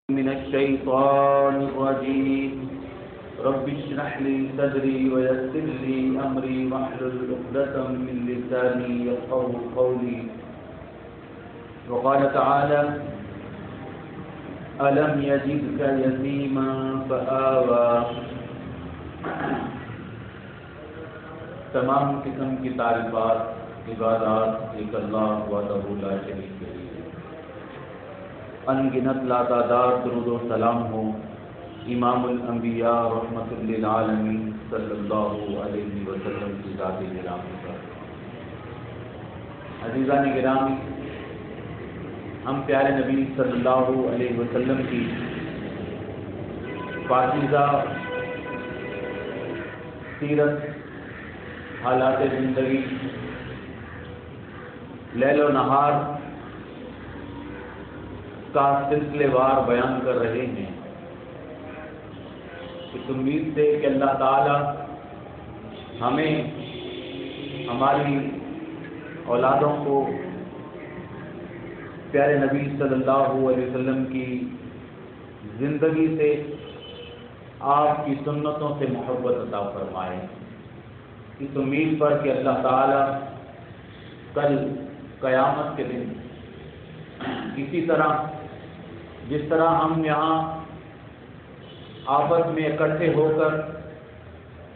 من الشيطان الرجيم رب اشرح لي صدري ويسر لي أمري واحلل عقدة من لساني يفقهوا قولي. وقال تعالى ألم يجدك يتيما فآوى. تمام قسم کی تعریفات عبادات ایک اللہ وحدہ لا شریک کے لیے. ان گنت لاتعداد درود و سلام ہو امام الانبیاء رحمت للعالمین صلی اللہ علیہ وسلم کی ذات گرامی پر. عزیزان گرامی، ہم پیارے نبی صلی اللہ علیہ وسلم کی پاکیزہ سیرت، حالات زندگی، لیل و نہار کا سلسلے وار بیان کر رہے ہیں. اس امید سے کہ اللہ تعالی ہمیں ہماری اولادوں کو پیارے نبی صلی اللہ علیہ وسلم کی زندگی سے، آپ کی سنتوں سے محبت عطا فرمائے. اس امید پر کہ اللہ تعالی کل قیامت کے دن اسی طرح جس طرح ہم یہاں آپس میں اکٹھے ہو کر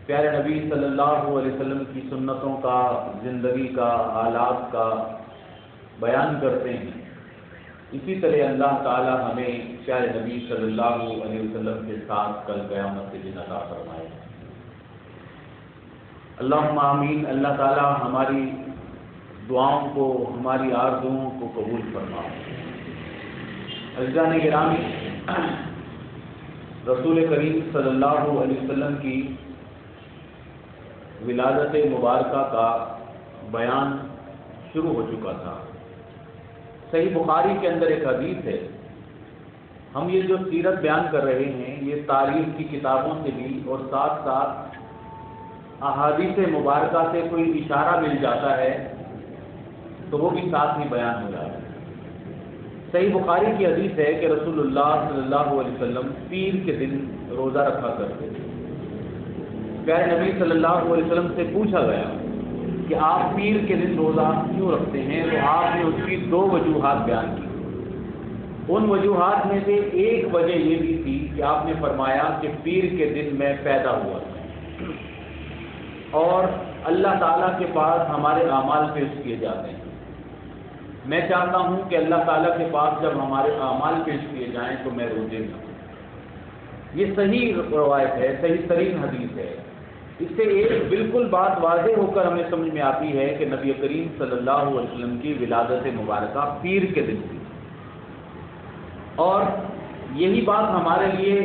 پیارے نبی صلی اللہ علیہ وسلم کی سنتوں کا، زندگی کا، حالات کا بیان کرتے ہیں، اسی طرح اللہ تعالی ہمیں پیارے نبی صلی اللہ علیہ وسلم کے ساتھ کل قیامت کے دن عطا فرمائے. اللہم آمین. اللہ تعالی ہماری دعاؤں کو، ہماری آرزوؤں کو قبول فرمائے. عزیزان گرامی، رسول کریم صلی اللہ علیہ وسلم کی ولادت مبارکہ کا بیان شروع ہو چکا تھا. صحیح بخاری کے اندر ایک حدیث ہے. ہم یہ جو سیرت بیان کر رہے ہیں یہ تاریخ کی کتابوں سے بھی اور ساتھ ساتھ احادیث مبارکہ سے کوئی اشارہ مل جاتا ہے تو وہ بھی ساتھ ہی بیان ہو جاتا ہے. صحیح بخاری کی حدیث ہے کہ رسول اللہ صلی اللہ علیہ وسلم پیر کے دن روزہ رکھا کرتے تھے. پیارے نبی صلی اللہ علیہ وسلم سے پوچھا گیا کہ آپ پیر کے دن روزہ کیوں رکھتے ہیں، تو آپ نے اس کی دو وجوہات بیان کی. ان وجوہات میں سے ایک وجہ یہ بھی تھی کہ آپ نے فرمایا کہ پیر کے دن میں پیدا ہوا تھا اور اللہ تعالیٰ کے پاس ہمارے اعمال پیش کیے جاتے ہیں. میں چاہتا ہوں کہ اللہ تعالیٰ کے پاس جب ہمارے اعمال پیش کیے جائیں تو میں روزے نہ ہوں. یہ صحیح روایت ہے، صحیح ترین حدیث ہے. اس سے ایک بالکل بات واضح ہو کر ہمیں سمجھ میں آتی ہے کہ نبی کریم صلی اللہ علیہ وسلم کی ولادت مبارکہ پیر کے دن تھی، اور یہی بات ہمارے لیے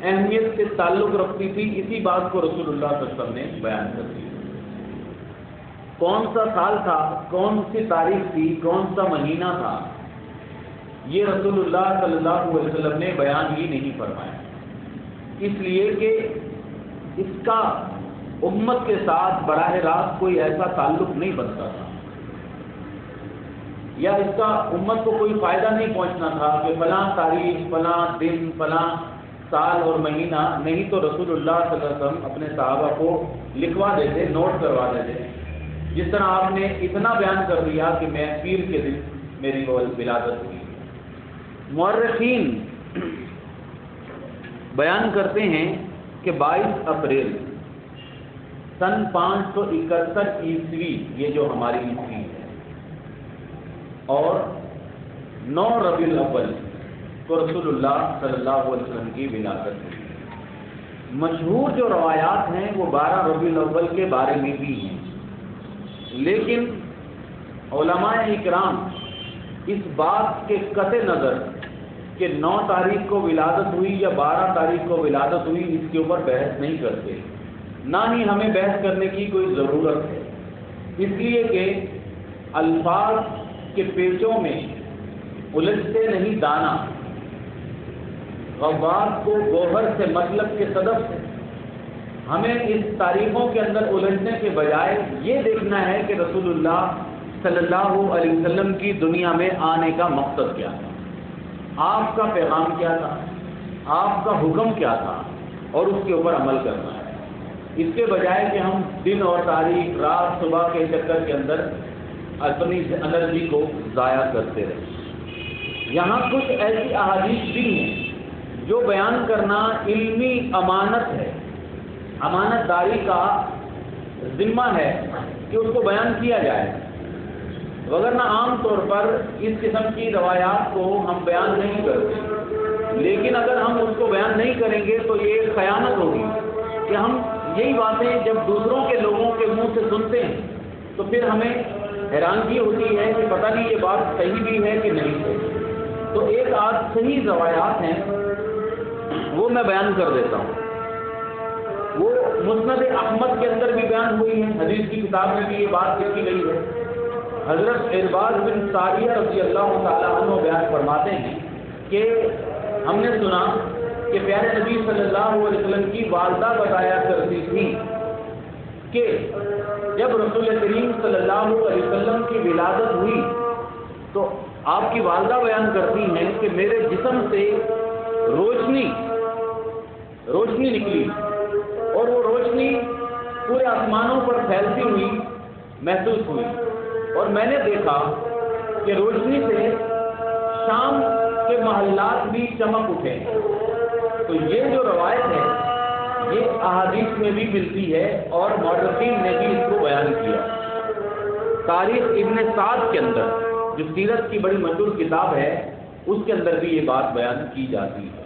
اہمیت سے تعلق رکھتی تھی. اسی بات کو رسول اللہ صلی اللہ علیہ وسلم نے بیان کر دیا. کون سا سال تھا، کون سی تاریخ تھی، کون سا مہینہ تھا، یہ رسول اللہ صلی اللہ علیہ وسلم نے بیان ہی نہیں فرمایا، اس لیے کہ اس کا امت کے ساتھ براہ راست کوئی ایسا تعلق نہیں بنتا تھا، یا اس کا امت کو کوئی فائدہ نہیں پہنچنا تھا کہ فلاں تاریخ، فلاں دن، فلاں سال اور مہینہ نہیں تو رسول اللہ صلی اللہ علیہ وسلم اپنے صحابہ کو لکھوا دیتے، نوٹ کروا دیتے. جس طرح آپ نے اتنا بیان کر دیا کہ میں پیر کے دن میری ولادت ہوئی. مورخین بیان کرتے ہیں کہ 22 اپریل سن 571 عیسوی، یہ جو ہماری عیسوی ہے، اور 9 ربیع الاول کو رسول اللہ صلی اللہ علیہ وسلم کی ولادت ہوئی. مشہور جو روایات ہیں وہ 12 ربیع الاول کے بارے میں بھی ہیں، لیکن علماء اکرام اس بات کے قطع نظر کہ 9 تاریخ کو ولادت ہوئی یا 12 تاریخ کو ولادت ہوئی اس کے اوپر بحث نہیں کرتے، نہ ہی ہمیں بحث کرنے کی کوئی ضرورت ہے، اس لیے کہ الفاظ کے پیچوں میں الجھتے نہیں دانا. غواص کو گوہر سے مطلب کے صدف سے ہمیں اس تاریخوں کے اندر الجھنے کے بجائے یہ دیکھنا ہے کہ رسول اللہ صلی اللہ علیہ وسلم کی دنیا میں آنے کا مقصد کیا ہے. آپ کا پیغام کیا تھا، آپ کا حکم کیا تھا، اور اس کے اوپر عمل کرنا ہے، اس کے بجائے کہ ہم دن اور تاریخ رات صبح کے چکر کے اندر اپنی انرجی کو ضائع کرتے رہیں۔ یہاں کچھ ایسی احادیث بھی ہیں جو بیان کرنا علمی امانت ہے، امانت داری کا ذمہ ہے کہ اس کو بیان کیا جائے، وگرنہ عام طور پر اس قسم کی روایات کو ہم بیان نہیں کرتے، لیکن اگر ہم اس کو بیان نہیں کریں گے تو یہ خیانت ہوگی کہ ہم یہی باتیں جب دوسروں کے لوگوں کے منہ سے سنتے ہیں تو پھر ہمیں حیرانگی ہوتی ہے کہ پتہ نہیں یہ بات صحیح بھی ہے کہ نہیں ہے۔ تو ایک آدھ صحیح روایات ہیں وہ میں بیان کر دیتا ہوں، وہ مسند احمد کے اندر بھی بیان ہوئی ہیں، حدیث کی کتاب میں بھی یہ بات لکھی گئی ہے۔ حضرت ارباز بن ساریہ رضی اللہ تعالیٰ عنہ بیان فرماتے ہیں کہ ہم نے سنا کہ پیارے نبی صلی اللہ علیہ وسلم کی والدہ بتایا کرتی تھی کہ جب رسول کریم صلی اللہ علیہ وسلم کی ولادت ہوئی تو آپ کی والدہ بیان کرتی ہیں کہ میرے جسم سے روشنی نکلی اور وہ روشنی پورے آسمانوں پر پھیلتی ہوئی محسوس ہوئی، اور میں نے دیکھا کہ روشنی سے شام کے محلات بھی چمک اٹھے۔ تو یہ جو روایت ہے یہ احادیث میں بھی ملتی ہے اور مورخین نے بھی اس کو بیان کیا۔ تاریخ ابن سعد کے اندر جو سیرت کی بڑی مشہور کتاب ہے اس کے اندر بھی یہ بات بیان کی جاتی ہے۔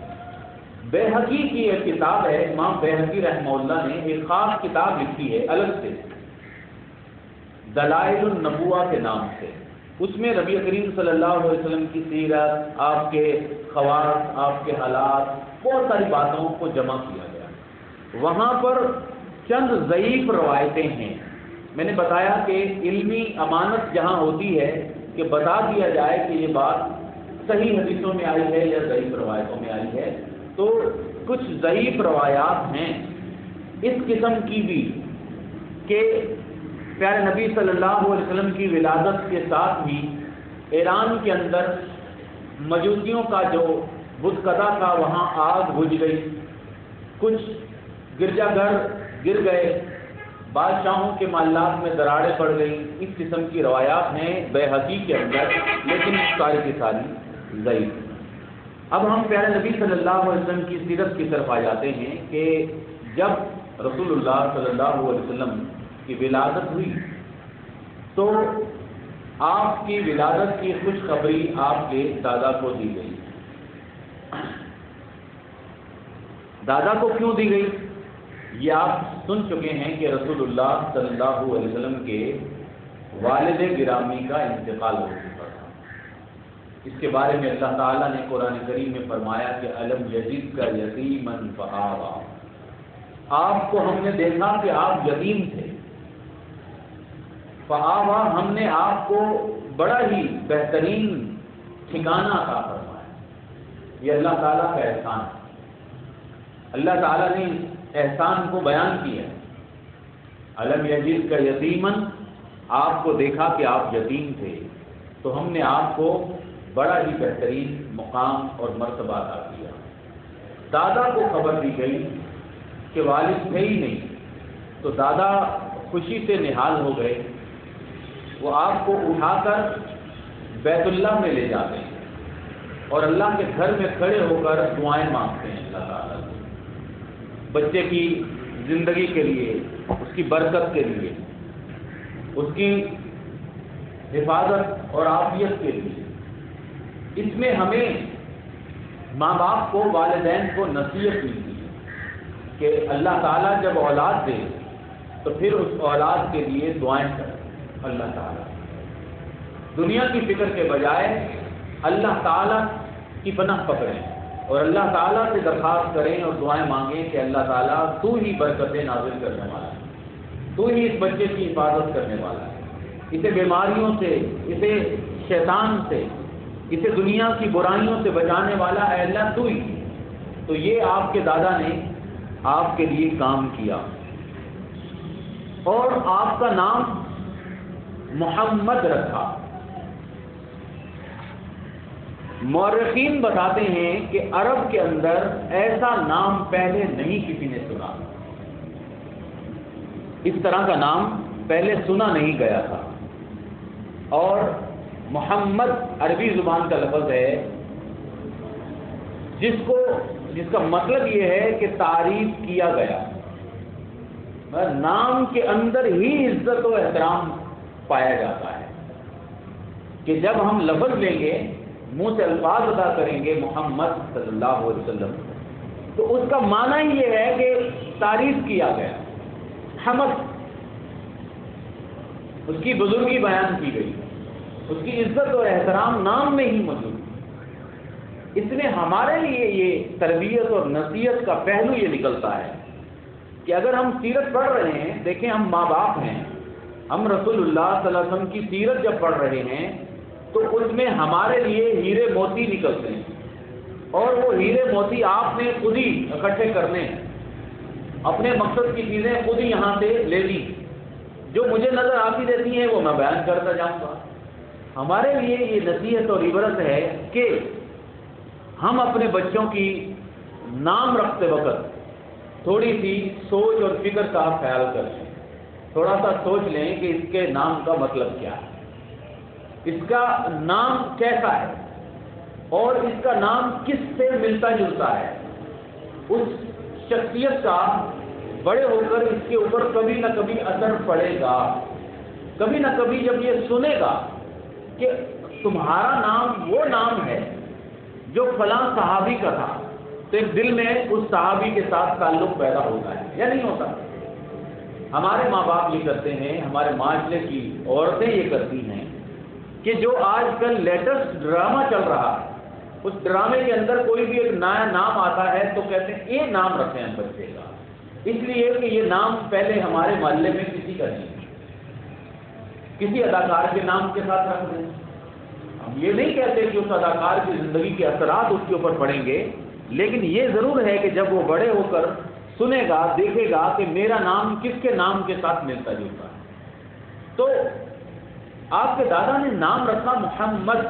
بیہقی کی ایک کتاب ہے، امام بیہقی رحمہ اللہ نے ایک خاص کتاب لکھی ہے الگ سے، دلائل النبوہ کے نام سے۔ اس میں نبی کریم صلی اللہ علیہ وسلم کی سیرت، آپ کے خواص، آپ کے حالات، بہت ساری باتوں کو جمع کیا گیا۔ وہاں پر چند ضعیف روایتیں ہیں۔ میں نے بتایا کہ علمی امانت جہاں ہوتی ہے کہ بتا دیا جائے کہ یہ بات صحیح حدیثوں میں آئی ہے یا ضعیف روایتوں میں آئی ہے، تو کچھ ضعیف روایات ہیں اس قسم کی بھی کہ پیارے نبی صلی اللہ علیہ وسلم کی ولادت کے ساتھ ہی ایران کے اندر مجوسیوں کا جو بت قدا تھا وہاں آگ بجھ گئی، کچھ گرجا گھر گر گئے، بادشاہوں کے محلات میں دراڑیں پڑ گئیں۔ اس قسم کی روایات ہیں بیہقی کے اندر، لیکن ساری کی ساری ضعیف۔ اب ہم پیارے نبی صلی اللہ علیہ وسلم کی سیرت کی طرف آ جاتے ہیں کہ جب رسول اللہ صلی اللہ علیہ وسلم کی ولادت ہوئی تو آپ کی ولادت کی خوشخبری آپ کے دادا کو دی گئی۔ دادا کو کیوں دی گئی یہ آپ سن چکے ہیں کہ رسول اللہ صلی اللہ علیہ وسلم کے والد گرامی کا انتقال ہو چکا تھا۔ اس کے بارے میں اللہ تعالیٰ نے قرآن کریم میں فرمایا کہ الم یجدک یتیما فآویٰ، آپ کو ہم نے دیکھا کہ آپ یتیم تھے، فآویٰ، ہم نے آپ کو بڑا ہی بہترین ٹھکانہ عطا فرمایا۔ یہ اللہ تعالیٰ کا احسان ہے، اللہ تعالیٰ نے احسان کو بیان کیا۔ الم یجدک یتیما، آپ کو دیکھا کہ آپ یتیم تھے تو ہم نے آپ کو بڑا ہی بہترین مقام اور مرتبہ عطا کیا۔ دادا کو خبر دی گئی کہ والد تھے ہی نہیں، تو دادا خوشی سے نہال ہو گئے، وہ آپ کو اٹھا کر بیت اللہ میں لے جاتے ہیں اور اللہ کے گھر میں کھڑے ہو کر دعائیں مانگتے ہیں اللہ تعالیٰ سے، بچے کی زندگی کے لیے، اس کی برکت کے لیے، اس کی حفاظت اور عافیت کے لیے۔ اس میں ہمیں ماں باپ کو، والدین کو نصیحت ملتی ہے کہ اللہ تعالیٰ جب اولاد دے تو پھر اس اولاد کے لیے دعائیں کریں۔ اللہ تعالیٰ دنیا کی فکر کے بجائے اللہ تعالیٰ کی پناہ پکڑیں اور اللہ تعالیٰ سے درخواست کریں اور دعائیں مانگیں کہ اللہ تعالیٰ تو ہی برکتیں نازل کرنے والا ہے، تو ہی اس بچے کی حفاظت کرنے والا ہے، اسے بیماریوں سے، اسے شیطان سے، اسے دنیا کی برائیوں سے بچانے والا اے اللہ تو ہی۔ تو یہ آپ کے دادا نے آپ کے لیے کام کیا اور آپ کا نام محمد رکھا۔ مورخین بتاتے ہیں کہ عرب کے اندر ایسا نام پہلے نہیں کسی نے سنا، اس طرح کا نام پہلے سنا نہیں گیا تھا. اور محمد عربی زبان کا لفظ ہے جس کا مطلب یہ ہے کہ تعریف کیا گیا. نام کے اندر ہی عزت و احترام پایا جاتا ہے کہ جب ہم لفظ لیں گے، منہ سے الفاظ ادا کریں گے محمد صلی اللہ علیہ وسلم، تو اس کا معنی ہی یہ ہے کہ تعریف کیا گیا، حمد، اس کی بزرگی بیان کی گئی، اس کی عزت اور احترام نام میں ہی موجود. اس لیے ہمارے لیے یہ تربیت اور نصیحت کا پہلو یہ نکلتا ہے کہ اگر ہم سیرت پڑھ رہے ہیں، دیکھیں ہم ماں باپ ہیں، ہم رسول اللہ صلی اللہ علیہ وسلم کی سیرت جب پڑھ رہے ہیں تو اس میں ہمارے لیے ہیرے موتی نکلتے ہیں، اور وہ ہیرے موتی آپ نے خود ہی اکٹھے کرنے ہیں، اپنے مقصد کی چیزیں خود ہی یہاں سے لے لی، جو مجھے نظر آتی رہتی ہیں وہ میں بیان کرتا جاؤں گا. ہمارے لیے یہ نصیحت اور عبرت ہے کہ ہم اپنے بچوں کی نام رکھتے وقت تھوڑی سی سوچ اور فکر کا خیال کریں، تھوڑا سا سوچ لیں کہ اس کے نام کا مطلب کیا ہے، اس کا نام کیسا ہے، اور اس کا نام کس سے ملتا جلتا ہے. اس شخصیت کا بڑے ہو کر اس کے اوپر کبھی نہ کبھی اثر پڑے گا. کبھی نہ کبھی جب یہ سنے گا کہ تمہارا نام وہ نام ہے جو فلاں صحابی کا تھا، تو ایک دل میں اس صحابی کے ساتھ تعلق پیدا ہوتا ہے یا نہیں ہوتا. ہمارے ماں باپ یہ کرتے ہیں، ہمارے معاشرے کی عورتیں یہ کرتی ہیں کہ جو آج کل لیٹسٹ ڈرامہ چل رہا ہے، اس ڈرامے کے اندر کوئی بھی ایک نیا نام آتا ہے تو کہتے ہیں یہ نام رکھتے ہیں بچے کا، اس لیے کہ یہ نام پہلے ہمارے محلے میں کسی کا نہیں، کسی اداکار کے نام کے ساتھ رکھ دیں. ہم یہ نہیں کہتے کہ اس اداکار کی زندگی کے اثرات اس کے اوپر پڑیں گے، لیکن یہ ضرور ہے کہ جب وہ بڑے ہو کر سنے گا، دیکھے گا کہ میرا نام کس کے نام کے ساتھ ملتا جلتا ہے. تو آپ کے دادا نے نام رکھا محمد،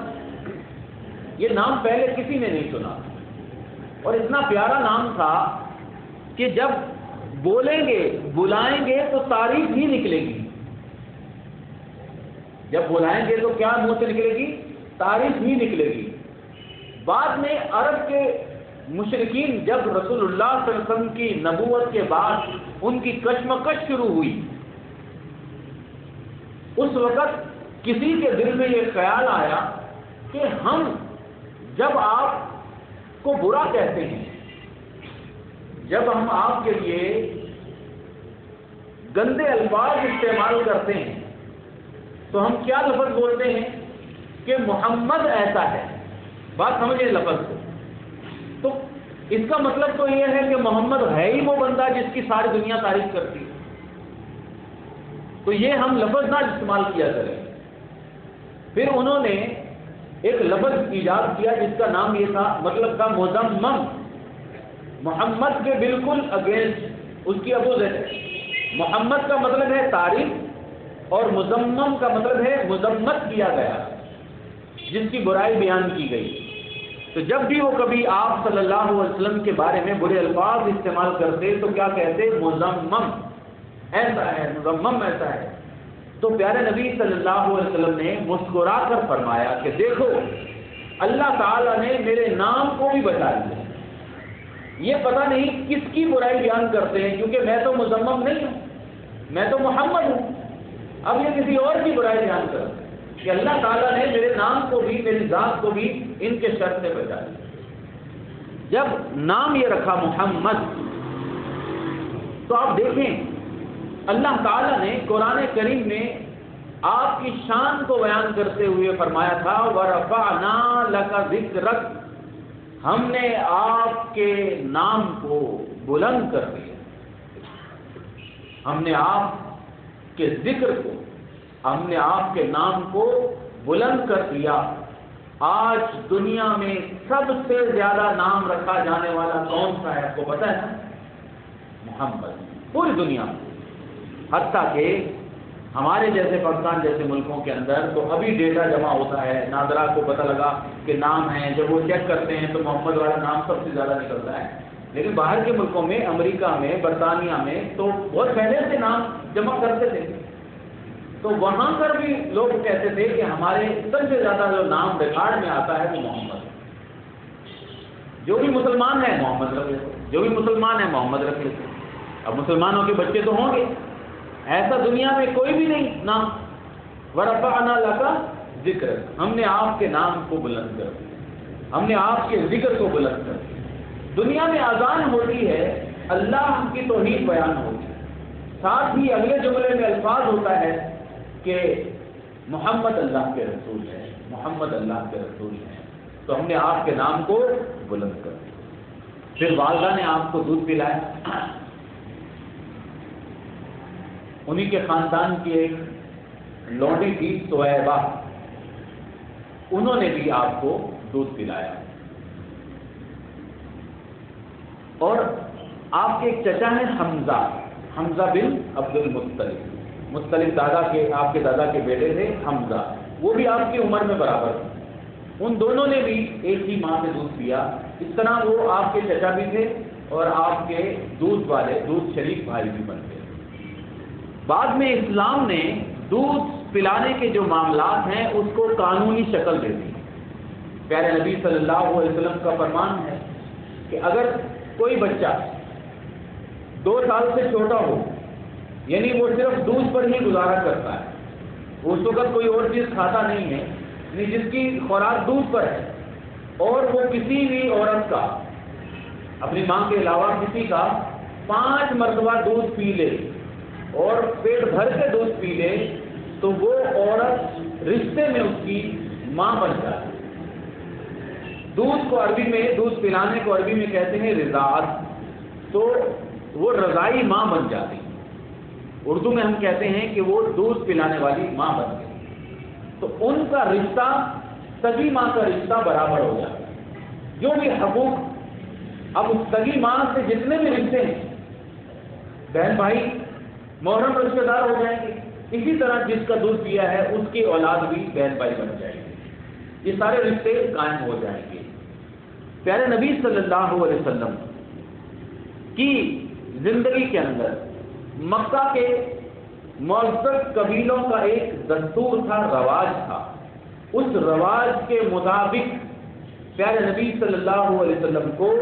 یہ نام پہلے کسی نے نہیں سنا، اور اتنا پیارا نام تھا کہ جب بولیں گے، بلائیں گے تو تعریف ہی نکلے گی. جب بلائیں گے تو کیا منہ سے نکلے گی؟ تعریف ہی نکلے گی. بعد میں عرب کے مشرکین جب رسول اللہ صلی اللہ علیہ وسلم کی نبوت کے بعد ان کی کشمکش شروع ہوئی، اس وقت کسی کے دل میں یہ خیال آیا کہ ہم جب آپ کو برا کہتے ہیں، جب ہم آپ کے لیے گندے الفاظ استعمال کرتے ہیں، تو ہم کیا لفظ بولتے ہیں کہ محمد ایسا ہے. بات سمجھیں لفظ کو. تو اس کا مطلب تو یہ ہے کہ محمد ہے ہی وہ بندہ جس کی ساری دنیا تعریف کرتی ہے. تو یہ ہم لفظ نہ استعمال کیا کریں. پھر انہوں نے ایک لفظ ایجاد کیا جس کا نام یہ تھا، مطلب تھا مذمم. محمد کے بالکل اگینسٹ، اس کی اپوزٹ ہے. محمد کا مطلب ہے تعریف، اور مذمم کا مطلب ہے مذمت کیا گیا، جس کی برائی بیان کی گئی. تو جب بھی وہ کبھی آپ صلی اللہ علیہ وسلم کے بارے میں برے الفاظ استعمال کرتے تو کیا کہتے؟ مذمم ایسا ہے، مذمم ایسا ہے. تو پیارے نبی صلی اللہ علیہ وسلم نے مسکرا کر فرمایا کہ دیکھو اللہ تعالیٰ نے میرے نام کو بھی بچا لیا. یہ پتہ نہیں کس کی برائی بیان کرتے ہیں، کیونکہ میں تو مذمم نہیں ہوں، میں تو محمد ہوں. اب یہ کسی اور کی برائی بیان کرتے ہیں کہ اللہ تعالیٰ نے میرے نام کو بھی، میری ذات کو بھی ان کے شر سے بچا لیا. جب نام یہ رکھا محمد، تو آپ دیکھیں اللہ تعالیٰ نے قرآن کریم میں آپ کی شان کو بیان کرتے ہوئے فرمایا تھا وَرَفَعْنَا لَكَ ذِكْرَكَ، ہم نے آپ کے نام کو بلند کر دیا. ہم نے آپ کے ذکر کو، ہم نے آپ کے نام کو بلند کر دیا. آج دنیا میں سب سے زیادہ نام رکھا جانے والا کون سا ہے؟ آپ کو پتہ ہے نا؟ محمد. پوری دنیا میں، حتیٰ کہ ہمارے جیسے پاکستان جیسے ملکوں کے اندر تو ابھی ڈیٹا جمع ہوتا ہے، نادرا کو پتہ لگا کہ نام ہے، جب وہ چیک کرتے ہیں تو محمد والا نام سب سے زیادہ نکلتا ہے. لیکن باہر کے ملکوں میں، امریکہ میں، برطانیہ میں تو بہت پہلے سے نام جمع کرتے تھے. تو وہاں پر بھی لوگ کہتے تھے کہ ہمارے سب سے زیادہ جو نام ریکارڈ میں آتا ہے وہ محمد. جو بھی مسلمان ہے محمد رکھ لیتے، جو بھی مسلمان ہے محمد رکھ لیتے. اب مسلمانوں کے بچے تو ہوں گے، ایسا دنیا میں کوئی بھی نہیں نام. وَرَفَعْنَا لَكَ ذِكْرَكَ، ہم نے آپ کے نام کو بلند کر دیا، ہم نے آپ کے ذکر کو بلند کر دیا. دنیا میں اذان ہوتی ہے، اللہ کی توحید بیان ہوتی ہے، ساتھ ہی اگلے جملے میں الفاظ ہوتا ہے کہ محمد اللہ کے رسول ہے، محمد اللہ کے رسول ہے. تو ہم نے آپ کے نام کو بلند کر دیا. پھر والدہ نے آپ کو دودھ پلایا، انہی کے خاندان کی ایک لونڈی تھی سویبہ، انہوں نے بھی آپ کو دودھ پلایا. اور آپ کے ایک چچا ہیں حمزہ، حمزہ بن عبد المطلب، مطلب دادا کے، آپ کے دادا کے بیٹے تھے حمزہ، وہ بھی آپ کی عمر میں برابر تھے. ان دونوں نے بھی ایک ہی ماں سے دودھ پیا. اس طرح وہ آپ کے چچا بھی تھے اور آپ کے دودھ والے، دودھ شریک بھائی بھی بن گئے. بعد میں اسلام نے دودھ پلانے کے جو معاملات ہیں اس کو قانونی شکل دے دی. پیارے نبی صلی اللہ علیہ وسلم کا فرمان ہے کہ اگر کوئی بچہ 2 سال سے چھوٹا ہو، یعنی وہ صرف دودھ پر ہی گزارا کرتا ہے، اس وقت کوئی اور چیز کھاتا نہیں ہے، یعنی جس کی خوراک دودھ پر ہے، اور وہ کسی بھی عورت کا، اپنی ماں کے علاوہ کسی کا 5 مرتبہ دودھ پی لے اور پیٹ بھر کے دودھ پی لے، تو وہ عورت رشتے میں اس کی ماں بن جاتی ہے. دودھ کو عربی میں، دودھ پلانے کو عربی میں کہتے ہیں رضاعت، تو وہ رضائی ماں بن جاتی ہے. اردو میں ہم کہتے ہیں کہ وہ دودھ پلانے والی ماں بن گئی. تو ان کا رشتہ سگی ماں کا رشتہ برابر ہو جاتا ہے. جو بھی حقوق، اب اس سگی ماں سے جتنے بھی رشتے ہیں، بہن بھائی محرم رشتے دار ہو جائیں گے. اسی طرح جس کا دودھ پیا ہے اس کی اولاد بھی بہن بھائی بن جائے گی. یہ سارے رشتے قائم ہو جائیں گے. پیارے نبی صلی اللہ علیہ وسلم کی زندگی کے اندر مکہ کے معزز قبیلوں کا ایک دستور تھا، رواج تھا. اس رواج کے مطابق پیارے نبی صلی اللہ علیہ وسلم کو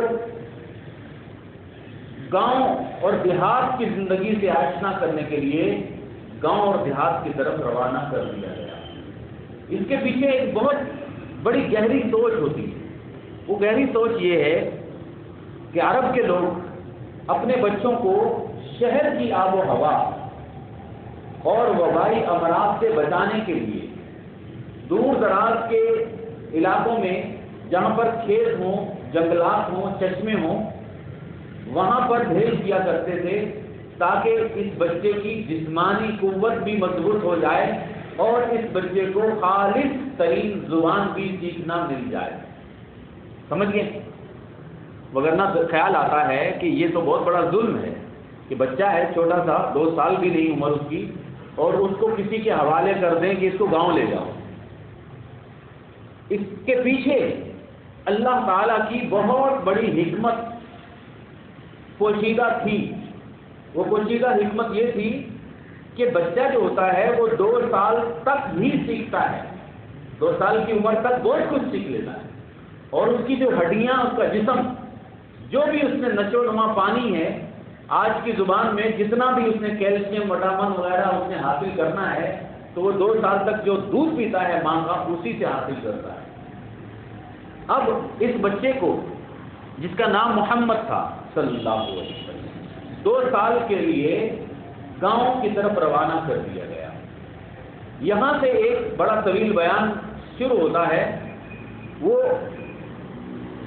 گاؤں اور دیہات کی زندگی سے آشنا کرنے کے لیے گاؤں اور دیہات کی طرف روانہ کر دیا گیا. اس کے پیچھے ایک بہت بڑی گہری سوچ ہوتی ہے. وہ گہری سوچ یہ ہے کہ عرب کے لوگ اپنے بچوں کو شہر کی آب و ہوا اور وبائی امراض سے بچانے کے لیے دور دراز کے علاقوں میں، جہاں پر کھیت ہوں، جنگلات ہوں، چشمے ہوں، وہاں پر بھیج دیا کرتے تھے تاکہ اس بچے کی جسمانی قوت بھی مضبوط ہو جائے اور اس بچے کو خالص ترین زبان بھی سیکھنا مل جائے. سمجھ گئے؟ وگرنہ خیال آتا ہے کہ یہ تو بہت بڑا ظلم ہے کہ بچہ ہے چھوٹا سا، 2 سال بھی نہیں عمر اس کی، اور اس کو کسی کے حوالے کر دیں کہ اس کو گاؤں لے جاؤ. اس کے پیچھے اللہ تعالیٰ کی بہت بڑی حکمت پوشیدہ تھی. وہ پوشیدہ حکمت یہ تھی کہ بچہ جو ہوتا ہے وہ 2 سال تک ہی سیکھتا ہے. 2 سال کی عمر تک بہت کچھ سیکھ لیتا ہے، اور اس کی جو ہڈیاں، اس کا جسم، جو بھی اس میں نشو نما پانی ہے، آج کی زبان میں جتنا بھی اس نے کیلشیم، وٹامن وغیرہ اس نے حاصل کرنا ہے، تو وہ 2 سال تک جو دودھ پیتا ہے ماں کا، اسی سے حاصل کرتا ہے. اب اس بچے کو، جس کا نام محمد تھا صلی اللہ علیہ وسلم، 2 سال کے لیے گاؤں کی طرف روانہ کر دیا گیا. یہاں سے ایک بڑا طویل بیان شروع ہوتا ہے، وہ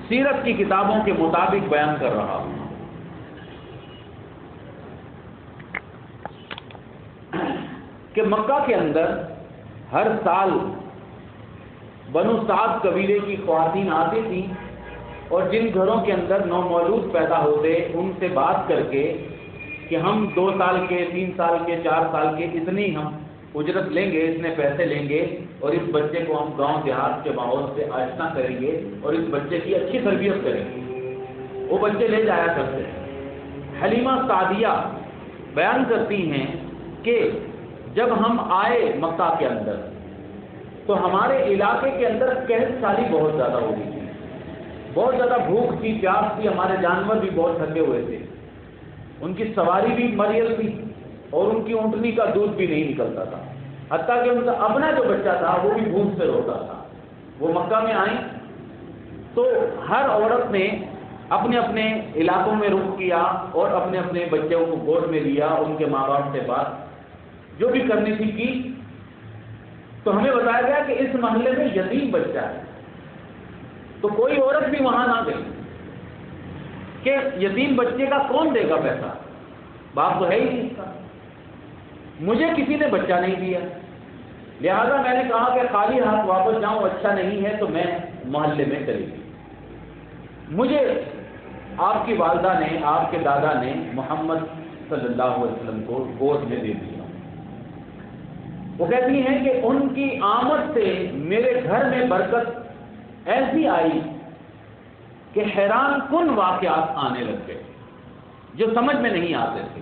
سیرت کی کتابوں کے مطابق بیان کر رہا ہوں. کہ مکہ کے اندر ہر سال بنو سعد قبیلے کی خواتین آتی تھیں اور جن گھروں کے اندر نومولود پیدا ہوتے ان سے بات کر کے کہ ہم 2 سال کے، 3 سال کے، 4 سال کے اتنی ہم اجرت لیں گے، اتنے پیسے لیں گے اور اس بچے کو ہم گاؤں دیہات کے ماحول سے آشنا کریں گے اور اس بچے کی اچھی تربیت کریں گے۔ وہ بچے لے جایا کرتے ہیں۔ حلیمہ سعدیہ بیان کرتی ہیں کہ جب ہم آئے مکہ کے اندر تو ہمارے علاقے کے اندر قحط سالی بہت زیادہ ہو گئی تھی، بہت زیادہ بھوک تھی، پیاس تھی، ہمارے جانور بھی بہت تھکے ہوئے تھے، ان کی سواری بھی مریل تھی اور ان کی اونٹنی کا دودھ بھی نہیں نکلتا تھا، حتیٰ کہ ان کا اپنا جو بچہ تھا وہ بھی بھوک سے روتا تھا۔ وہ مکہ میں آئیں تو ہر عورت نے اپنے اپنے علاقوں میں رخ کیا اور اپنے اپنے بچوں کو گود میں لیا، ان کے ماں باپ سے بات جو بھی کرنی تھی کی۔ تو ہمیں بتایا گیا کہ اس محلے میں یتیم بچہ ہے، تو کوئی عورت بھی وہاں نہ گئی کہ یتیم بچے کا کون دے گا پیسہ، باپ تو ہے ہی نہیں اس کا۔ مجھے کسی نے بچہ نہیں دیا، لہذا میں نے کہا کہ خالی ہاتھ واپس جاؤں اچھا نہیں ہے، تو میں محلے میں چلی گئی۔ مجھے آپ کی والدہ نے، آپ کے دادا نے محمد صلی اللہ علیہ وسلم کو گود میں دے دیا۔ وہ کہتی ہیں کہ ان کی آمد سے میرے گھر میں برکت ایسی آئی کہ حیران کن واقعات آنے لگ گئے جو سمجھ میں نہیں آتے تھے،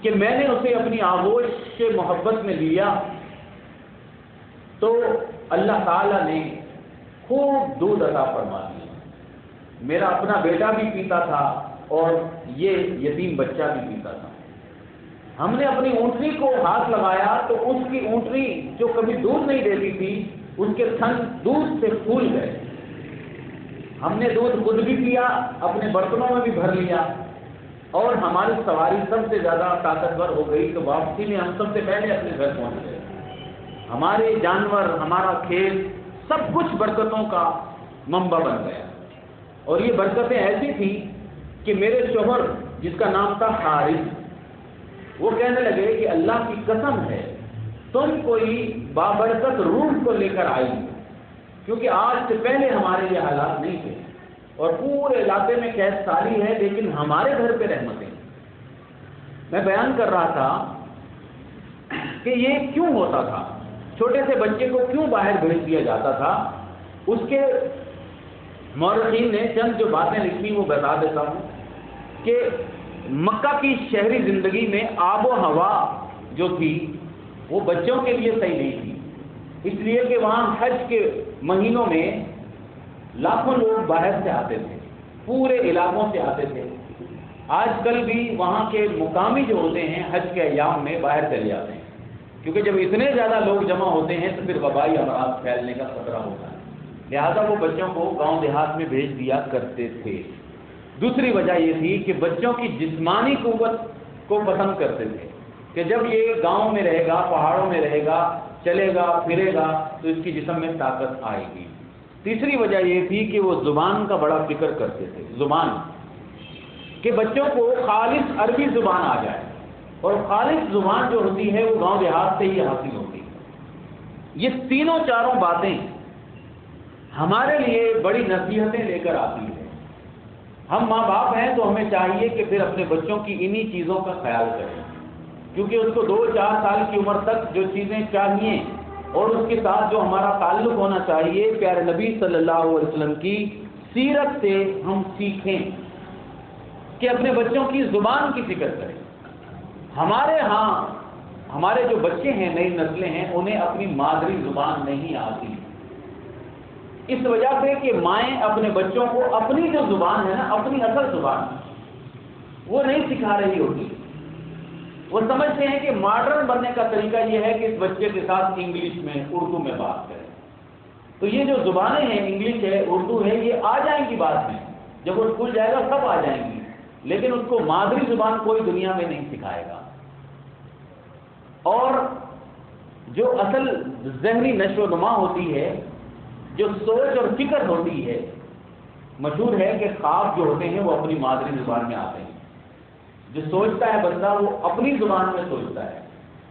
کہ میں نے اسے اپنی آغوش سے محبت میں لیا تو اللہ تعالیٰ نے خوب دودھ عطا فرما دیا۔ میرا اپنا بیٹا بھی پیتا تھا اور یہ یتیم بچہ بھی پیتا تھا۔ ہم نے اپنی اونٹنی کو ہاتھ لگایا تو اس کی اونٹنی جو کبھی دودھ نہیں دیتی تھی، اس کے تھن دودھ سے پھول گئے۔ ہم نے دودھ خود بھی پیا، اپنے برتنوں میں بھی بھر لیا، اور ہماری سواری سب سے زیادہ طاقتور ہو گئی تو واپسی میں ہم سب سے پہلے اپنے گھر پہنچ گئے۔ ہمارے جانور، ہمارا کھیت، سب کچھ برکتوں کا منبع بن گیا۔ اور یہ برکتیں ایسی تھیں کہ میرے شوہر جس کا نام تھا حارث، وہ کہنے لگے کہ اللہ کی قسم ہے تم کوئی بابرکت روح کو لے کر آئی، کیونکہ آج سے پہلے ہمارے یہ حالات نہیں تھے اور پورے علاقے میں قحط سالی ہے، لیکن ہمارے گھر پہ رحمتیں۔ میں بیان کر رہا تھا کہ یہ کیوں ہوتا تھا، چھوٹے سے بچے کو کیوں باہر بھیج دیا جاتا تھا۔ اس کے مورخین نے چند جو باتیں لکھی وہ بتا دیتا ہوں کہ مکہ کی شہری زندگی میں آب و ہوا جو تھی وہ بچوں کے لیے صحیح نہیں تھی، اس لیے کہ وہاں حج کے مہینوں میں لاکھوں لوگ باہر سے آتے تھے، پورے علاقوں سے آتے تھے۔ آج کل بھی وہاں کے مقامی جو ہوتے ہیں حج کے ایام میں باہر چلے جاتے ہیں، کیونکہ جب اتنے زیادہ لوگ جمع ہوتے ہیں تو پھر وبائی امراض پھیلنے کا خطرہ ہوتا ہے، لہذا وہ بچوں کو گاؤں دیہات میں بھیج دیا کرتے تھے۔ دوسری وجہ یہ تھی کہ بچوں کی جسمانی قوت کو پسند کرتے تھے کہ جب یہ گاؤں میں رہے گا، پہاڑوں میں رہے گا، چلے گا پھرے گا تو اس کی جسم میں طاقت آئے گی۔ تیسری وجہ یہ تھی کہ وہ زبان کا بڑا فکر کرتے تھے، زبان کہ بچوں کو خالص عربی زبان آ جائے، اور خالص زبان جو ہوتی ہے وہ گاؤں دیہات سے ہی حاصل ہوتی ہے۔ یہ تینوں چاروں باتیں ہمارے لیے بڑی نصیحتیں لے کر آتی ہیں۔ ہم ماں باپ ہیں تو ہمیں چاہیے کہ پھر اپنے بچوں کی انہی چیزوں کا خیال کریں، کیونکہ اس کو 2-4 سال کی عمر تک جو چیزیں چاہیے اور اس کے ساتھ جو ہمارا تعلق ہونا چاہیے پیارے نبی صلی اللہ علیہ وسلم کی سیرت سے ہم سیکھیں کہ اپنے بچوں کی زبان کی فکر کریں۔ ہمارے ہاں ہمارے جو بچے ہیں، نئی نسلیں ہیں، انہیں اپنی مادری زبان نہیں آتی، اس وجہ سے کہ مائیں اپنے بچوں کو اپنی جو زبان ہے نا، اپنی اصل زبان وہ نہیں سکھا رہی ہوتی۔ وہ سمجھتے ہیں کہ ماڈرن بننے کا طریقہ یہ ہے کہ اس بچے کے ساتھ انگلش میں، اردو میں بات کریں۔ تو یہ جو زبانیں ہیں، انگلش ہے، اردو ہے، یہ آ جائیں گی بعد میں، جب وہ اسکول جائے گا سب آ جائیں گی، لیکن اس کو مادری زبان کوئی دنیا میں نہیں سکھائے گا۔ اور جو اصل ذہنی نشو و نما ہوتی ہے، جو سوچ اور فکر ہوتی ہے، مشہور ہے کہ خواب جو ہوتے ہیں وہ اپنی مادری زبان میں آتے ہیں۔ جو سوچتا ہے بندہ وہ اپنی زبان میں سوچتا ہے۔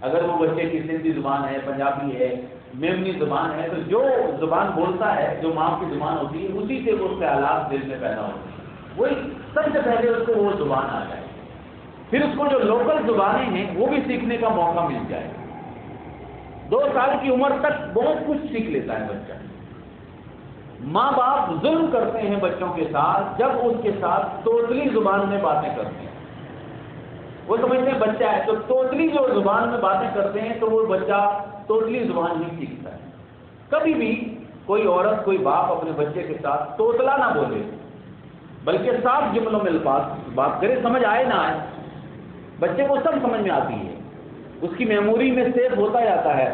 اگر وہ بچے کی سندھی زبان ہے، پنجابی ہے، میمنی زبان ہے، تو جو زبان بولتا ہے، جو ماں کی زبان ہوتی ہے، اسی سے وہ خیالات دل میں پیدا ہوتے ہیں، وہی سب سے پہلے اس کو وہ زبان آ جائے، پھر اس کو جو لوکل زبانیں ہیں وہ بھی سیکھنے کا موقع مل جائے۔ 2 سال کی عمر تک بہت کچھ سیکھ لیتا ہے بچہ۔ ماں باپ ظلم کرتے ہیں بچوں کے ساتھ جب اس کے ساتھ توتلی زبان میں باتیں کرتے ہیں۔ وہ سمجھتے ہیں بچہ ہے تو توتلی جو زبان میں باتیں کرتے ہیں تو وہ بچہ توتلی زبان ہی سیکھتا ہے۔ کبھی بھی کوئی عورت کوئی باپ اپنے بچے کے ساتھ توتلا نہ بولے، بلکہ صاف جملوں میں بات کرے، سمجھ آئے نہ آئے، بچے کو سب سمجھ میں آتی ہے، اس کی میموری میں سیو ہوتا جاتا ہے،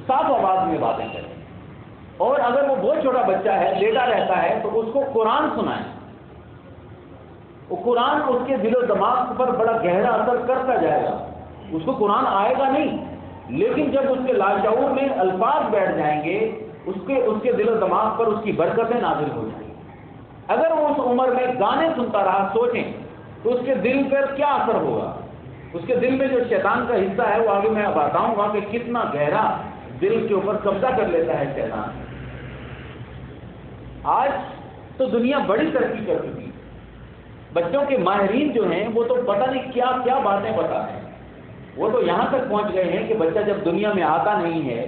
صاف آواز میں باتیں کریں۔ اور اگر وہ بہت چھوٹا بچہ ہے، لیٹا رہتا ہے، تو اس کو قرآن سنائیں۔ وہ قرآن اس کے دل و دماغ پر بڑا گہرا اثر کرتا جائے گا۔ اس کو قرآن آئے گا نہیں، لیکن جب اس کے لاشعور میں الفاظ بیٹھ جائیں گے، اس کے دل و دماغ پر اس کی برکتیں نازل ہو جائیں گی۔ اگر وہ اس عمر میں گانے سنتا رہا، سوچیں تو اس کے دل پر کیا اثر ہوگا۔ اس کے دل میں جو شیطان کا حصہ ہے، وہ آگے میں بتاؤں گا کہ کتنا گہرا دل کے اوپر قبضہ کر لیتا ہے شیطان۔ آج تو دنیا بڑی ترقی کر چکی ہے، بچوں کے ماہرین جو ہیں وہ تو پتہ نہیں کیا کیا باتیں بتاتے ہیں۔ وہ تو یہاں تک پہنچ گئے ہیں کہ بچہ جب دنیا میں آتا نہیں ہے،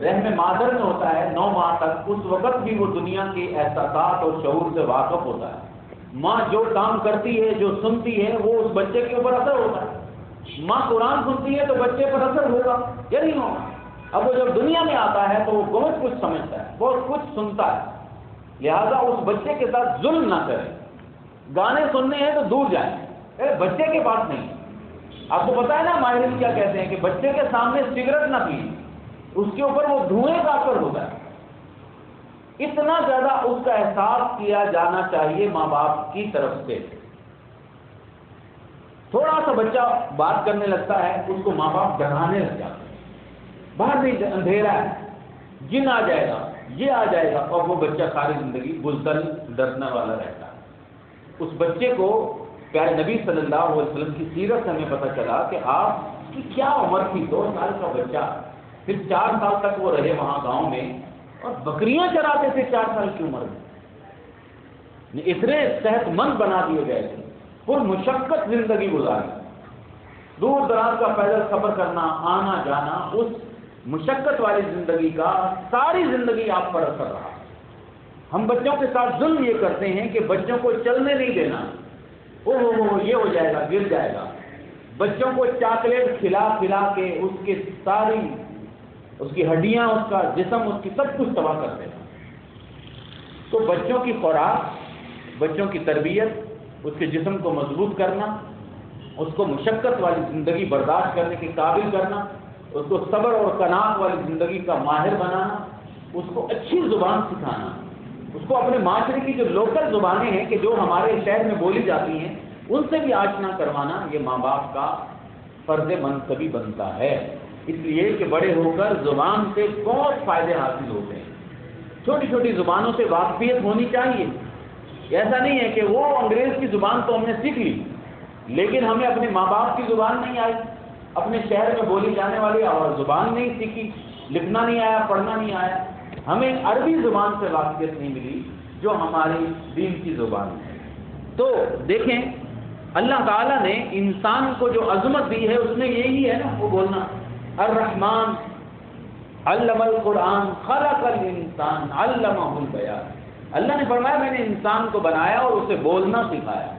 رحم مادر میں ہوتا ہے 9 ماہ تک، اس وقت بھی وہ دنیا کے احساسات اور شعور سے واقف ہوتا ہے۔ ماں جو کام کرتی ہے، جو سنتی ہے، وہ اس بچے کے اوپر اثر ہوتا ہے۔ ماں قرآن سنتی ہے تو بچے پر اثر ہوگا یا نہیں ہوگا۔ اب وہ جب دنیا میں آتا ہے تو وہ بہت کچھ سمجھتا ہے، بہت کچھ سنتا ہے، لہذا اس بچے کے ساتھ ظلم نہ کریں۔ گانے سننے ہیں تو دور جائیں، بچے کے پاس نہیں۔ آپ کو پتا ہے نا ماہرین کیا کہتے ہیں کہ بچے کے سامنے سگریٹ نہ پی، اس کے اوپر وہ دھوئیں کا اثر ہوتا ہے۔ اتنا زیادہ اس کا احساس کیا جانا چاہیے ماں باپ کی طرف سے۔ تھوڑا سا بچہ بات کرنے لگتا ہے، اس کو ماں باپ ڈرانے لگ جاتے ہیں، باہر نہیں، اندھیرا ہے، جن آ جائے گا، یہ آ جائے گا، اور وہ بچہ ساری زندگی بزدل ڈرنے والا رہتا ہے۔ اس بچے کو پیارے نبی صلی اللہ علیہ وسلم کی سیرت سے ہمیں پتہ چلا کہ آپ کی کیا عمر تھی، 2 سال کا بچہ، پھر 4 سال تک وہ رہے وہاں گاؤں میں اور بکریاں چراتے تھے 4 سال کی عمر میں، اتنے صحت مند بنا دیے گئے تھے، پر مشقت زندگی گزاری، دور دراز کا پیدل سفر کرنا، آنا جانا، اس مشقت والی زندگی کا ساری زندگی آپ پر اثر رہا۔ ہم بچوں کے ساتھ ظلم یہ کرتے ہیں کہ بچوں کو چلنے نہیں دینا، یہ ہو جائے گا، گر جائے گا۔ بچوں کو چاکلیٹ کھلا کھلا کے اس کی ساری، اس کی ہڈیاں، اس کا جسم، اس کی سب کچھ تباہ کر دینا۔ تو بچوں کی خوراک، بچوں کی تربیت، اس کے جسم کو مضبوط کرنا، اس کو مشقت والی زندگی برداشت کرنے کے قابل کرنا، اس کو صبر اور قناعت والی زندگی کا ماہر بنانا، اس کو اچھی زبان سکھانا، اس کو اپنے معاشرے کی جو لوکل زبانیں ہیں کہ جو ہمارے شہر میں بولی جاتی ہیں ان سے بھی آشنا کروانا، یہ ماں باپ کا فرض منصبی بنتا ہے۔ اس لیے کہ بڑے ہو کر زبان سے بہت فائدے حاصل ہوتے ہیں، چھوٹی چھوٹی زبانوں سے واقفیت ہونی چاہیے۔ ایسا نہیں ہے کہ وہ انگریز کی زبان تو ہم نے سیکھ لی لیکن ہمیں اپنے ماں باپ کی زبان نہیں آئی، اپنے شہر میں بولی جانے والی اور زبان نہیں سیکھی، لکھنا نہیں آیا، پڑھنا نہیں آیا، ہمیں عربی زبان سے واقفیت نہیں ملی جو ہماری دین کی زبان ہے۔ تو دیکھیں اللہ تعالیٰ نے انسان کو جو عظمت دی ہے اس میں یہی ہے نا، وہ بولنا، الرحمن علم القرآن خلق الانسان علمہ البیان۔ اللہ نے فرمایا میں نے انسان کو بنایا اور اسے بولنا سکھایا۔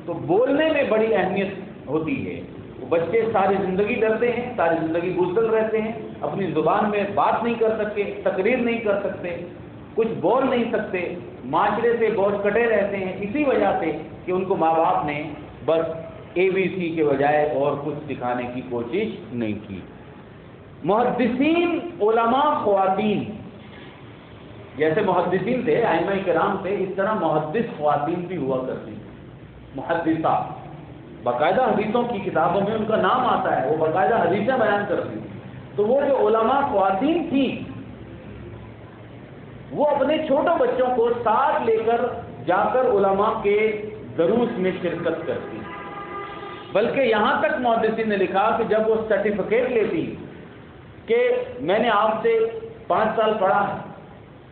تو بولنے میں بڑی اہمیت ہوتی ہے۔ وہ بچے ساری زندگی ڈرتے ہیں، ساری زندگی بزدل رہتے ہیں، اپنی زبان میں بات نہیں کر سکتے، تقریر نہیں کر سکتے، کچھ بول نہیں سکتے، معاشرے سے بہت کٹے رہتے ہیں، اسی وجہ سے کہ ان کو ماں باپ نے بس ABC کے بجائے اور کچھ سکھانے کی کوشش نہیں کی۔ محدثین، علماء، خواتین، جیسے محدثین تھے، ائمہ کرام تھے، اس طرح محدث خواتین بھی ہوا کرتی ہیں۔ محدثہ باقاعدہ حدیثوں کی کتابوں میں ان کا نام آتا ہے، وہ باقاعدہ حدیثیں بیان کرتی ہیں۔ تو وہ جو علماء خواتین تھیں وہ اپنے چھوٹے بچوں کو ساتھ لے کر جا کر علماء کے دروس میں شرکت کرتی، بلکہ یہاں تک محدثین نے لکھا کہ جب وہ سرٹیفکیٹ لیتی کہ میں نے آپ سے 5 سال پڑھا ہے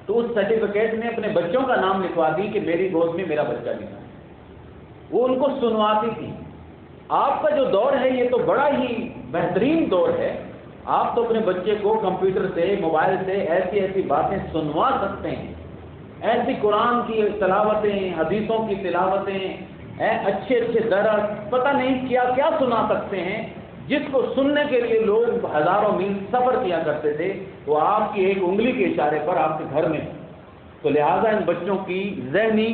تو اس سرٹیفکیٹ میں اپنے بچوں کا نام لکھوا دی کہ میری گود میں میرا بچہ لکھا ہے، وہ ان کو سنواتی تھی۔ آپ کا جو دور ہے یہ تو بڑا ہی بہترین دور ہے آپ تو اپنے بچے کو کمپیوٹر سے، موبائل سے ایسی ایسی باتیں سنوا سکتے ہیں، ایسی قرآن کی تلاوتیں، حدیثوں کی تلاوتیں، اچھے اچھے درس، پتہ نہیں کیا کیا سنا سکتے ہیں، جس کو سننے کے لیے لوگ ہزاروں میل سفر کیا کرتے تھے، وہ آپ کی ایک انگلی کے اشارے پر آپ کے گھر میں ہے۔ تو لہٰذا ان بچوں کی ذہنی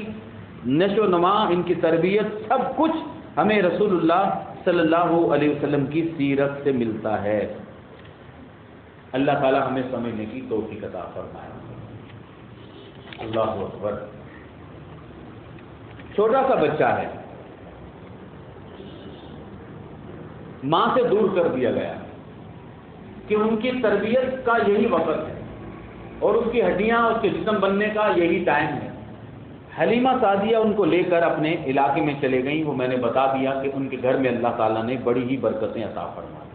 نشو و نما، ان کی تربیت، سب کچھ ہمیں رسول اللہ صلی اللہ علیہ وسلم کی سیرت سے ملتا ہے۔ اللہ تعالی ہمیں سمجھنے کی توفیق عطا فرمائے۔ اللہ اکبر۔ چھوٹا سا بچہ ہے، ماں سے دور کر دیا گیا کہ ان کی تربیت کا یہی وقت ہے اور اس کی ہڈیاں، اس کے جسم بننے کا یہی ٹائم ہے۔ حلیمہ سعدیہ ان کو لے کر اپنے علاقے میں چلے گئیں۔ وہ میں نے بتا دیا کہ ان کے گھر میں اللہ تعالیٰ نے بڑی ہی برکتیں عطا فرمائی۔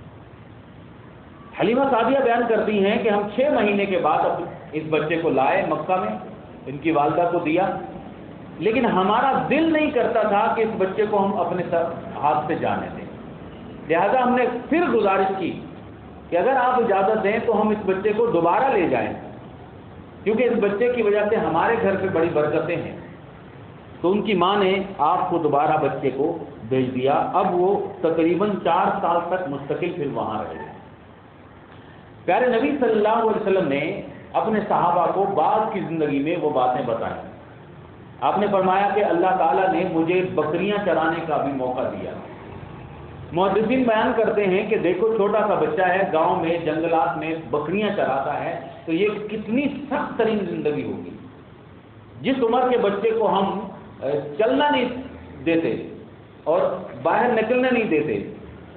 حلیمہ سعدیہ بیان کرتی ہیں کہ ہم 6 مہینے کے بعد اس بچے کو لائے مکہ میں، ان کی والدہ کو دیا، لیکن ہمارا دل نہیں کرتا تھا کہ اس بچے کو ہم اپنے ہاتھ سے جانے دیں۔ لہذا ہم نے پھر گزارش کی کہ اگر آپ اجازت دیں تو ہم اس بچے کو دوبارہ لے جائیں، کیونکہ اس بچے کی وجہ سے ہمارے گھر پہ بڑی برکتیں ہیں۔ تو ان کی ماں نے آپ کو دوبارہ بچے کو بھیج دیا۔ اب وہ تقریباً 4 سال تک مستقل پھر وہاں رہے۔ پیارے نبی صلی اللہ علیہ وسلم نے اپنے صحابہ کو بعد کی زندگی میں وہ باتیں بتائیں۔ آپ نے فرمایا کہ اللہ تعالیٰ نے مجھے بکریاں چرانے کا بھی موقع دیا۔ محدثین بیان کرتے ہیں کہ دیکھو چھوٹا سا بچہ ہے، گاؤں میں جنگلات میں بکریاں چراتا ہے، تو یہ کتنی سخت ترین زندگی ہوگی۔ جس عمر کے بچے کو ہم چلنا نہیں دیتے اور باہر نکلنے نہیں دیتے،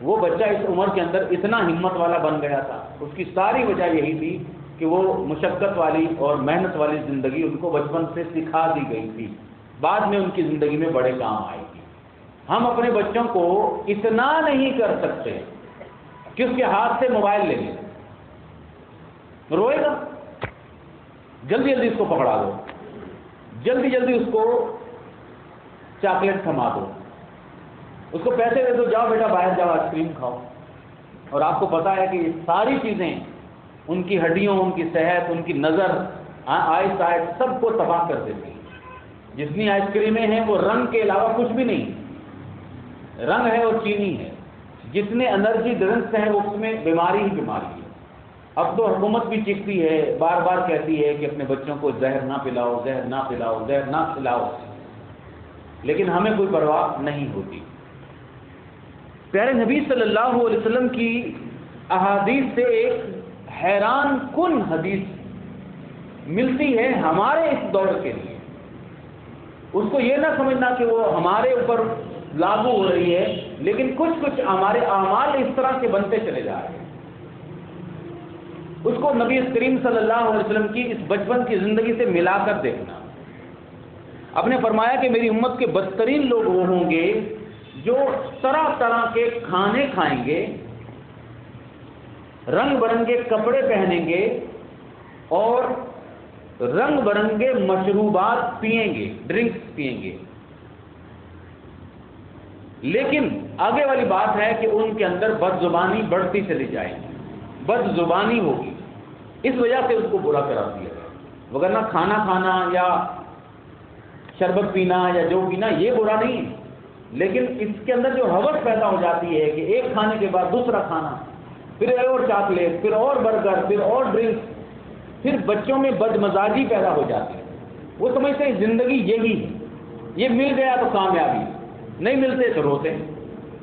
وہ بچہ اس عمر کے اندر اتنا ہمت والا بن گیا تھا۔ اس کی ساری وجہ یہی تھی کہ وہ مشقت والی اور محنت والی زندگی ان کو بچپن سے سکھا دی گئی تھی، بعد میں ان کی زندگی میں بڑے کام آئے گی۔ ہم اپنے بچوں کو اتنا نہیں کر سکتے کہ اس کے ہاتھ سے موبائل لے لیں، روئے گا، جلدی جلدی اس کو پکڑا دو، جلدی جلدی اس کو چاکلیٹ تھما دو، اس کو پیسے دے دو، جاؤ بیٹا باہر جاؤ آئس کریم کھاؤ۔ اور آپ کو پتا ہے کہ یہ ساری چیزیں ان کی ہڈیوں، ان کی صحت، ان کی نظر، آئس سب کو تباہ کر دیتی ہیں۔ جتنی آئس کریمیں ہیں وہ رنگ کے علاوہ کچھ بھی نہیں، رنگ ہے اور چینی ہے۔ جتنے انرجی ڈرنکس ہیں وہ اس میں بیماری ہی بیماری ہے۔ اب تو حکومت بھی چیختی ہے، بار بار کہتی ہے کہ اپنے بچوں کو زہر نہ پلاؤ، زہر نہ پلاؤ، زہر نہ کھلاؤ، لیکن ہمیں کوئی پرواہ نہیں ہوتی۔ پیارے نبی صلی اللہ علیہ وسلم کی احادیث سے ایک حیران کن حدیث ملتی ہے ہمارے اس دور کے لیے۔ اس کو یہ نہ سمجھنا کہ وہ ہمارے اوپر لاگو ہو رہی ہے، لیکن کچھ کچھ ہمارے اعمال اس طرح کے بنتے چلے جا رہے ہیں۔ اس کو نبی کریم صلی اللہ علیہ وسلم کی اس بچپن کی زندگی سے ملا کر دیکھنا۔ آپ نے فرمایا کہ میری امت کے بدترین لوگ وہ ہوں گے جو طرح طرح کے کھانے کھائیں گے، رنگ برنگے کپڑے پہنیں گے اور رنگ برنگے مشروبات پئیں گے، ڈرنکس پئیں گے، لیکن آگے والی بات ہے کہ ان کے اندر بد زبانی بڑھتی چلی جائے گی، بد زبانی ہوگی، اس وجہ سے اس کو برا قرار دیا گیا۔ وگرنہ کھانا کھانا یا شربت پینا یا جو پینا یہ برا نہیں ہے، لیکن اس کے اندر جو ہوس پیدا ہو جاتی ہے کہ ایک کھانے کے بعد دوسرا کھانا، پھر اور چاکلیٹ، پھر اور برگر، پھر اور ڈرنکس، پھر بچوں میں بد مزاجی پیدا ہو جاتی ہے۔ وہ سمجھتے ہیں زندگی یہی ہے، یہ مل گیا تو کامیابی، نہیں ملتے تو روتے ہیں،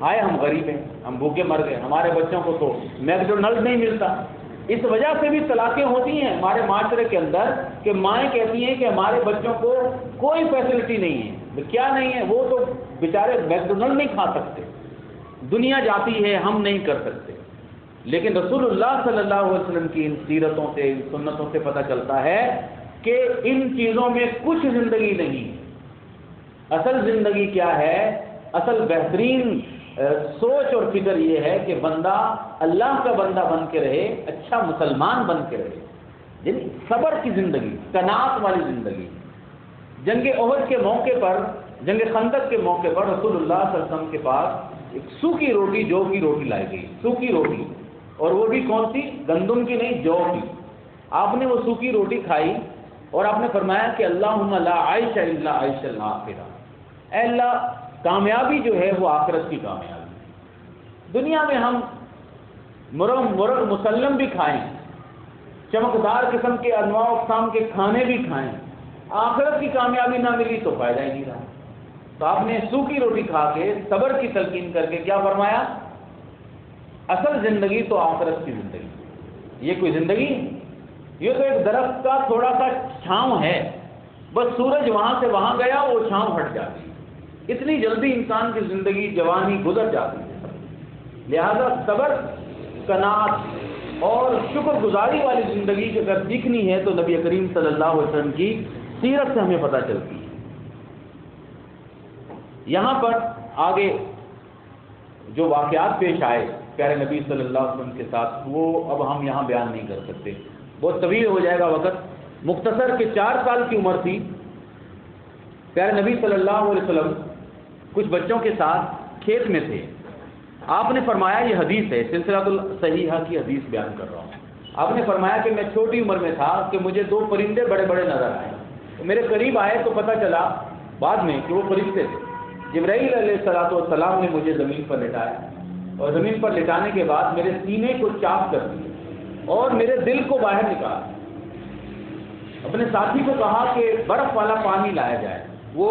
آئے ہم غریب ہیں، ہم بھوکے مر گئے، ہمارے بچوں کو تو میکڈونلڈ نہیں ملتا۔ اس وجہ سے بھی طلاقیں ہوتی ہیں ہمارے معاشرے کے اندر کہ مائیں کہتی ہیں کہ ہمارے بچوں کو کوئی فیسلٹی نہیں ہے۔ کیا نہیں ہے؟ وہ تو بیچارے میکڈونلڈ نہیں کھا سکتے، دنیا جاتی ہے، ہم نہیں کر سکتے۔ لیکن رسول اللہ صلی اللہ علیہ وسلم کی ان سیرتوں سے، ان سنتوں سے پتہ چلتا ہے کہ ان چیزوں میں کچھ زندگی نہیں۔ اصل زندگی کیا ہے؟ اصل بہترین سوچ اور فکر یہ ہے کہ بندہ اللہ کا بندہ بن کے رہے، اچھا مسلمان بن کے رہے، یعنی صبر کی زندگی، قناعت والی زندگی۔ جنگ احد کے موقع پر، جنگ خندق کے موقع پر رسول اللہ صلی اللہ علیہ وسلم کے پاس ایک سوکھی روٹی، جو کی روٹی لائی گئی، سوکھی روٹی، اور وہ بھی کون سی؟ گندم کی نہیں، جو کی۔ آپ نے وہ سوکھی روٹی کھائی اور آپ نے فرمایا کہ اللہم لا عیش الا عیش الاخرہ، اے اللہ کامیابی جو ہے وہ آخرت کی کامیابی۔ دنیا میں ہم مرغ مسلم بھی کھائیں، چمکدار قسم کے انواع و اقسام کے کھانے بھی کھائیں، آخرت کی کامیابی نہ ملی تو فائدہ ہی نہیں رہا۔ تو آپ نے سوکھی روٹی کھا کے صبر کی تلقین کر کے کیا فرمایا؟ اصل زندگی تو آخرت کی زندگی۔ یہ کوئی زندگی؟ یہ تو ایک درخت کا تھوڑا سا چھاؤں ہے، بس سورج وہاں سے وہاں گیا وہ چھاؤں ہٹ جاتی ہے، اتنی جلدی انسان کی زندگی جوانی گزر جاتی ہے۔ لہذا صبر، قناعت اور شکر گزاری والی زندگی اگر سیکھنی ہے تو نبی کریم صلی اللہ علیہ وسلم کی سیرت سے ہمیں پتہ چلتی ہے۔ یہاں پر آگے جو واقعات پیش آئے پیارے نبی صلی اللہ علیہ وسلم کے ساتھ، وہ اب ہم یہاں بیان نہیں کر سکتے، بہت طویل ہو جائے گا وقت۔ مختصر کہ 4 سال کی عمر تھی، پیارے نبی صلی اللہ علیہ وسلم کچھ بچوں کے ساتھ کھیت میں تھے۔ آپ نے فرمایا، یہ حدیث ہے، سلسلۃ الصحیحہ کی حدیث بیان کر رہا ہوں، آپ نے فرمایا کہ میں چھوٹی عمر میں تھا کہ مجھے 2 پرندے بڑے بڑے نظر آئے، تو میرے قریب آئے تو پتہ چلا بعد میں کہ وہ فرشتے تھے۔ جبرائیل علیہ السلام نے مجھے زمین پر لٹایا اور زمین پر لٹانے کے بعد میرے سینے کو چاک کر دیا اور میرے دل کو باہر نکالا۔ اپنے ساتھی کو کہا کہ برف والا پانی لایا جائے، وہ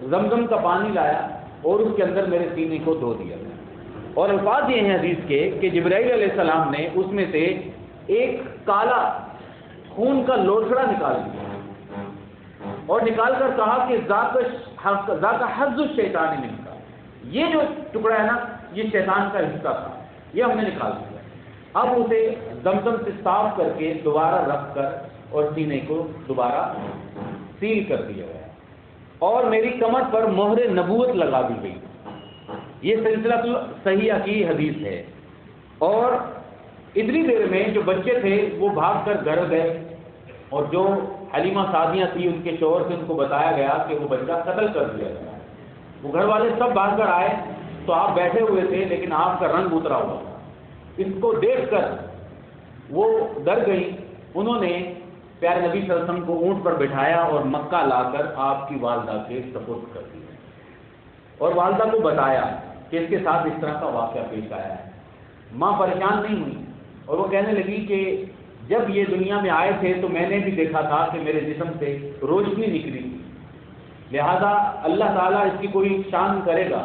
زمزم کا پانی لایا اور اس کے اندر میرے سینے کو دھو دیا گیا۔ اور الفاظ یہ ہیں حدیث کے کہ جبرائیل علیہ السلام نے اس میں سے ایک کالا خون کا لوتھڑا نکال دیا اور نکال کر کہا کہ ذاک حظ الشیطان منک، یہ جو ٹکڑا ہے نا یہ شیطان کا حصہ تھا، یہ ہم نے نکال دیا۔ اب اسے زمزم سے صاف کر کے دوبارہ رکھ کر اور سینے کو دوبارہ سیل کر دیا گیا اور میری کمر پر مہر نبوت لگا دی گئی۔ یہ سلسلہ صحیحہ کی حدیث ہے۔ اور اتنی دیر میں جو بچے تھے وہ بھاگ کر گھر گئے اور جو حلیمہ سعدیہ تھی ان کے شوہر سے ان کو بتایا گیا کہ وہ بچہ قتل کر دیا گیا۔ وہ گھر والے سب بھاگ کر آئے تو آپ بیٹھے ہوئے تھے لیکن آپ کا رنگ اترا ہوا تھا۔ اس کو دیکھ کر وہ ڈر گئی، انہوں نے پیارے نبی صلی اللہ علیہ وسلم کو اونٹ پر بٹھایا اور مکہ لا کر آپ کی والدہ کے سپرد کر دیا اور والدہ کو بتایا کہ اس کے ساتھ اس طرح کا واقعہ پیش آیا ہے۔ ماں پریشان نہیں ہوئی اور وہ کہنے لگی کہ جب یہ دنیا میں آئے تھے تو میں نے بھی دیکھا تھا کہ میرے جسم سے روشنی نکلی تھی، لہذا اللہ تعالیٰ اس کی کوئی شان کرے گا،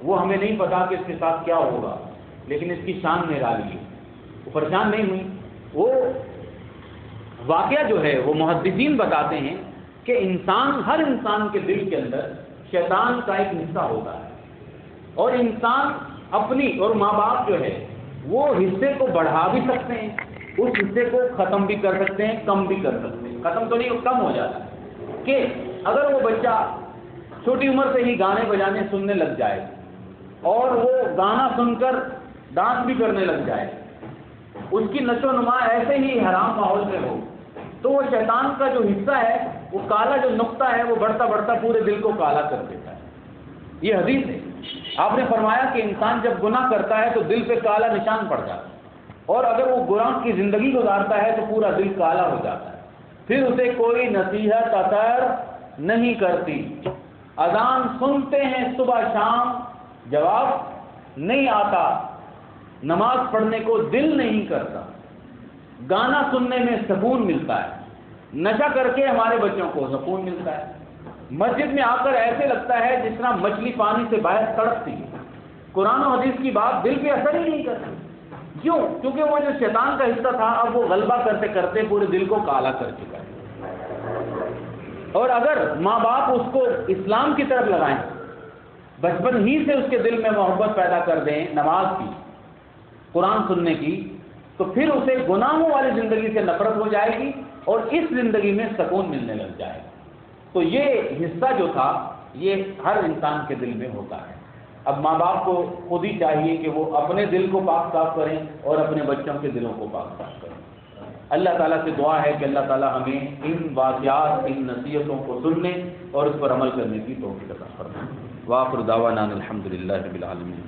وہ ہمیں نہیں پتا کہ اس کے ساتھ کیا ہوگا، لیکن اس کی شان نرالی ہے۔ وہ پریشان نہیں ہوئی۔ وہ واقعہ جو ہے وہ محدثین بتاتے ہیں کہ ہر انسان کے دل کے اندر شیطان کا ایک حصہ ہوتا ہے اور انسان اپنی اور ماں باپ جو ہے وہ حصے کو بڑھا بھی سکتے ہیں، اس حصے کو ختم بھی کر سکتے ہیں، کم بھی کر سکتے ہیں۔ ختم تو نہیں، کم ہو جاتا ہے کہ اگر وہ بچہ چھوٹی عمر سے ہی گانے بجانے سننے لگ جائے اور وہ گانا سن کر ڈانس بھی کرنے لگ جائے، اس کی نشو و نما ایسے ہی حرام ماحول میں ہو، تو وہ شیطان کا جو حصہ ہے، وہ کالا جو نقطہ ہے، وہ بڑھتا بڑھتا پورے دل کو کالا کر دیتا ہے۔ یہ حدیث ہے۔ آپ نے فرمایا کہ انسان جب گناہ کرتا ہے تو دل پہ کالا نشان پڑ جاتا ہے، اور اگر وہ گناہ کی زندگی گزارتا ہے تو پورا دل کالا ہو جاتا ہے، پھر اسے کوئی نصیحت اثر نہیں کرتی۔ اذان سنتے ہیں صبح شام، جواب نہیں آتا، نماز پڑھنے کو دل نہیں کرتا، گانا سننے میں سکون ملتا ہے، نشہ کر کے ہمارے بچوں کو سکون ملتا ہے، مسجد میں آ کر ایسے لگتا ہے جس طرح مچھلی پانی سے باہر تڑپتی ہے، قرآن و حدیث کی بات دل پہ اثر ہی نہیں کرتی۔ کیوں؟ کیونکہ وہ جو شیطان کا حصہ تھا اب وہ غلبہ کرتے کرتے پورے دل کو کالا کر چکا ہے۔ اور اگر ماں باپ اس کو اسلام کی طرف لگائیں، بچپن ہی سے اس کے دل میں محبت پیدا کر دیں نماز کی، قرآن سننے کی، تو پھر اسے گناہوں والی زندگی سے نفرت ہو جائے گی اور اس زندگی میں سکون ملنے لگ جائے گا۔ تو یہ حصہ جو تھا یہ ہر انسان کے دل میں ہوتا ہے۔ اب ماں باپ کو خود ہی چاہیے کہ وہ اپنے دل کو پاک صاف کریں اور اپنے بچوں کے دلوں کو پاک صاف کریں۔ اللہ تعالیٰ سے دعا ہے کہ اللہ تعالیٰ ہمیں ان واقعات، ان نصیحتوں کو سننے اور اس پر عمل کرنے کی توفیق عطا فرمائے۔ وآخر دعوانا الحمد للہ رب العالمین۔